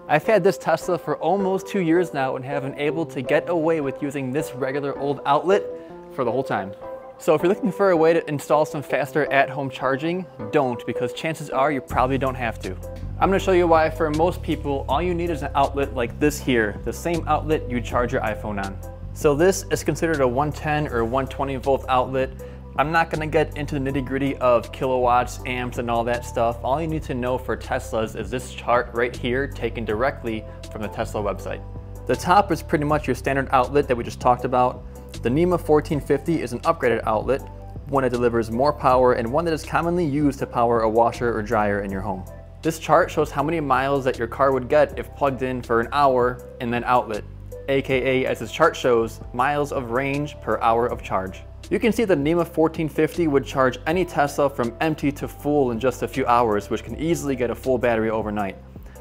I've had this Tesla for almost 2 years now and have been able to get away with using this regular old outlet for the whole time. So if you're looking for a way to install some faster at-home charging, don't, because chances are you probably don't have to. I'm gonna show you why for most people, all you need is an outlet like this here, the same outlet you charge your iPhone on. So this is considered a 110 or 120 volt outlet. I'm not gonna get into the nitty-gritty of kilowatts, amps, and all that stuff. All you need to know for Teslas is this chart right here, taken directly from the Tesla website. The top is pretty much your standard outlet that we just talked about. The NEMA 1450 is an upgraded outlet, one that delivers more power and one that is commonly used to power a washer or dryer in your home. This chart shows how many miles that your car would get if plugged in for an hour in that outlet, aka, as this chart shows, miles of range per hour of charge. You can see the NEMA 1450 would charge any Tesla from empty to full in just a few hours, which can easily get a full battery overnight.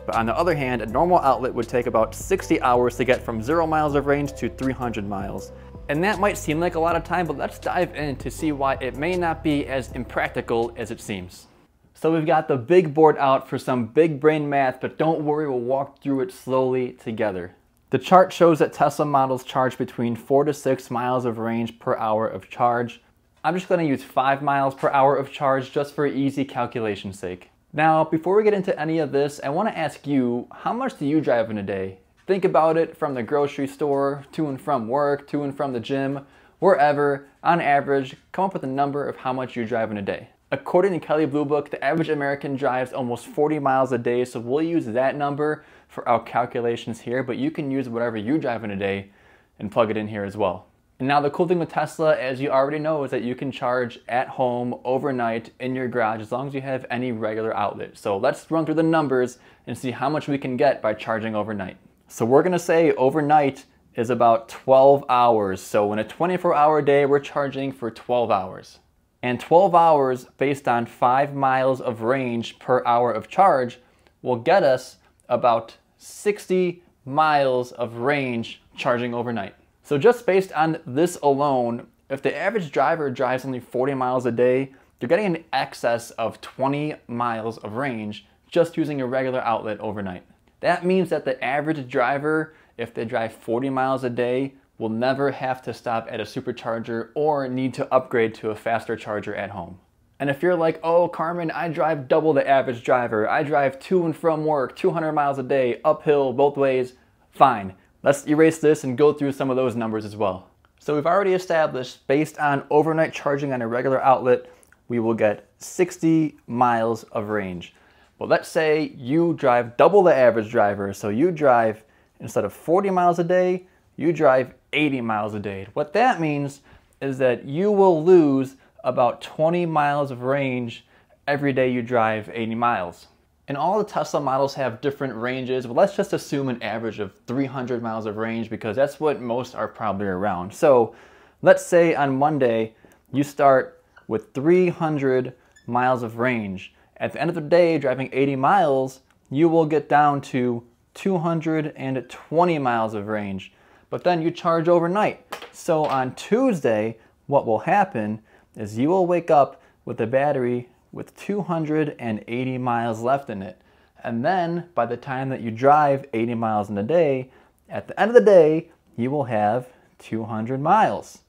But on the other hand, a normal outlet would take about 60 hours to get from 0 miles of range to 300 miles. And that might seem like a lot of time, but let's dive in to see why it may not be as impractical as it seems. So we've got the big board out for some big brain math, but don't worry, we'll walk through it slowly together. The chart shows that Tesla models charge between 4 to 6 miles of range per hour of charge. I'm just going to use 5 miles per hour of charge just for easy calculation's sake. Now, before we get into any of this, I want to ask you, how much do you drive in a day? Think about it from the grocery store, to and from work, to and from the gym, wherever, on average, come up with a number of how much you drive in a day. According to Kelley Blue Book, the average American drives almost 40 miles a day, so we'll use that number for our calculations here, but you can use whatever you drive in a day and plug it in here as well. And now the cool thing with Tesla, as you already know, is that you can charge at home overnight in your garage as long as you have any regular outlet. So let's run through the numbers and see how much we can get by charging overnight. So we're gonna say overnight is about 12 hours. So in a 24-hour day, we're charging for 12 hours. And 12 hours based on 5 miles of range per hour of charge will get us about 60 miles of range charging overnight. So just based on this alone, if the average driver drives only 40 miles a day, you're getting an excess of 20 miles of range just using a regular outlet overnight. That means that the average driver, if they drive 40 miles a day, will never have to stop at a supercharger or need to upgrade to a faster charger at home. And if you're like, oh Carmen, I drive double the average driver, I drive to and from work 200 miles a day, uphill, both ways, fine. Let's erase this and go through some of those numbers as well. So we've already established, based on overnight charging on a regular outlet, we will get 60 miles of range. But let's say you drive double the average driver, so you drive, instead of 40 miles a day, you drive 80 miles a day. What that means is that you will lose about 20 miles of range every day you drive 80 miles. And all the Tesla models have different ranges, but let's just assume an average of 300 miles of range because that's what most are probably around. So let's say on Monday, you start with 300 miles of range. At the end of the day, driving 80 miles, you will get down to 220 miles of range. But then you charge overnight. So on Tuesday, what will happen is you will wake up with a battery with 280 miles left in it. And then by the time that you drive 80 miles in a day, at the end of the day, you will have 200 miles.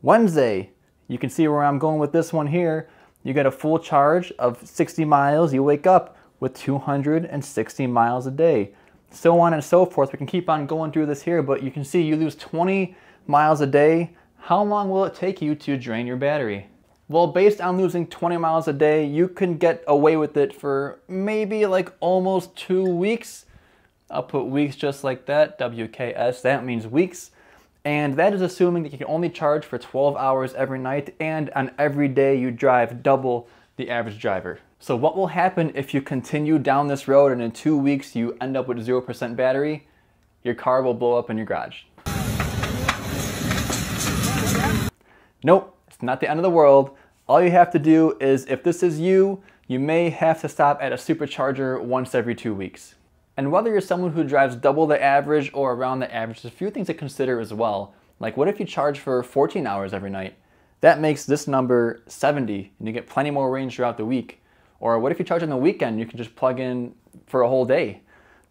Wednesday, you can see where I'm going with this one here. You get a full charge of 60 miles, you wake up with 260 miles a day. So on and so forth. We can keep on going through this here, but you can see you lose 20 miles a day. How long will it take you to drain your battery? Well, based on losing 20 miles a day, you can get away with it for maybe like almost 2 weeks. I'll put weeks just like that, WKS, that means weeks. And that is assuming that you can only charge for 12 hours every night and on every day you drive double the average driver. So what will happen if you continue down this road and in 2 weeks you end up with 0% battery? Your car will blow up in your garage. Nope, it's not the end of the world. All you have to do is, if this is you, you may have to stop at a supercharger once every 2 weeks. And whether you're someone who drives double the average or around the average, there's a few things to consider as well. Like, what if you charge for 14 hours every night? That makes this number 70, and you get plenty more range throughout the week. Or what if you charge on the weekend? You can just plug in for a whole day.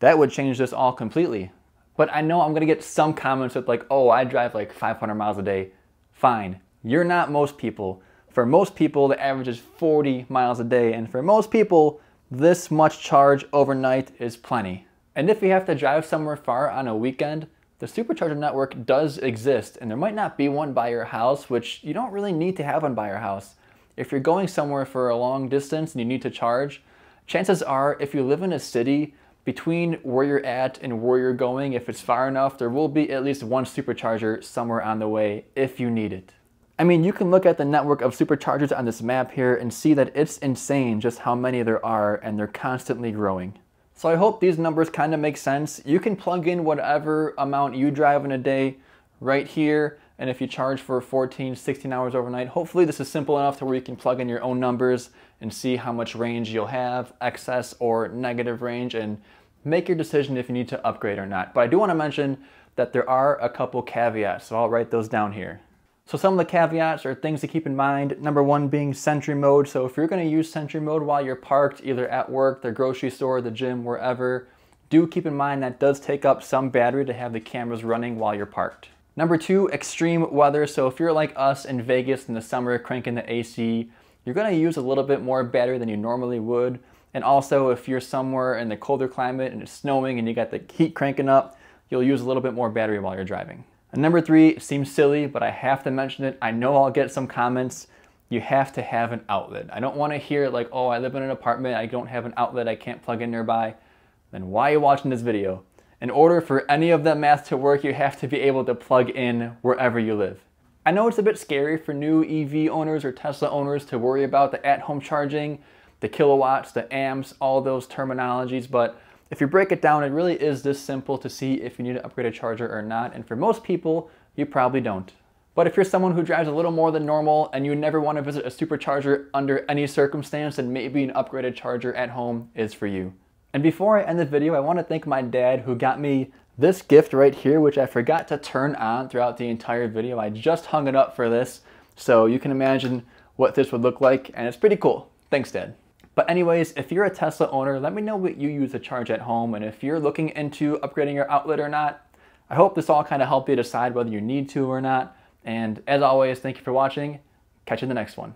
that would change this all completely. But I know I'm gonna get some comments with like, oh, I drive like 500 miles a day. Fine, you're not most people. For most people, the average is 40 miles a day. And for most people, this much charge overnight is plenty. And if you have to drive somewhere far on a weekend, the supercharger network does exist, and there might not be one by your house, which you don't really need to have one by your house. If you're going somewhere for a long distance and you need to charge, chances are if you live in a city, between where you're at and where you're going, if it's far enough, there will be at least one supercharger somewhere on the way if you need it. I mean, you can look at the network of superchargers on this map here and see that it's insane just how many there are, and they're constantly growing. So I hope these numbers kind of make sense. You can plug in whatever amount you drive in a day right here, and if you charge for 14, 16 hours overnight, hopefully this is simple enough to where you can plug in your own numbers and see how much range you'll have, excess or negative range, and make your decision if you need to upgrade or not. But I do want to mention that there are a couple caveats, so I'll write those down here. So some of the caveats are things to keep in mind. Number one being Sentry mode. So if you're going to use Sentry mode while you're parked, either at work, the grocery store, the gym, wherever, do keep in mind that does take up some battery to have the cameras running while you're parked. Number two, extreme weather. So if you're like us in Vegas in the summer cranking the AC, you're going to use a little bit more battery than you normally would. And also if you're somewhere in the colder climate and it's snowing and you got the heat cranking up, you'll use a little bit more battery while you're driving. And number three, seems silly, but I have to mention it. I know I'll get some comments. You have to have an outlet. I don't want to hear like, oh, I live in an apartment, I don't have an outlet, I can't plug in nearby. Then why are you watching this video? In order for any of that math to work, you have to be able to plug in wherever you live. I know it's a bit scary for new EV owners or Tesla owners to worry about the at-home charging, the kilowatts, the amps, all those terminologies, but if you break it down, it really is this simple to see if you need to upgrade a charger or not, and for most people, you probably don't. But if you're someone who drives a little more than normal and you never want to visit a supercharger under any circumstance, then maybe an upgraded charger at home is for you. And before I end the video, I want to thank my dad who got me this gift right here, which I forgot to turn on throughout the entire video. I just hung it up for this, so you can imagine what this would look like, and it's pretty cool. Thanks, Dad. But anyways, if you're a Tesla owner, let me know what you use to charge at home, and if you're looking into upgrading your outlet or not. I hope this all kind of helped you decide whether you need to or not. And as always, thank you for watching. Catch you in the next one.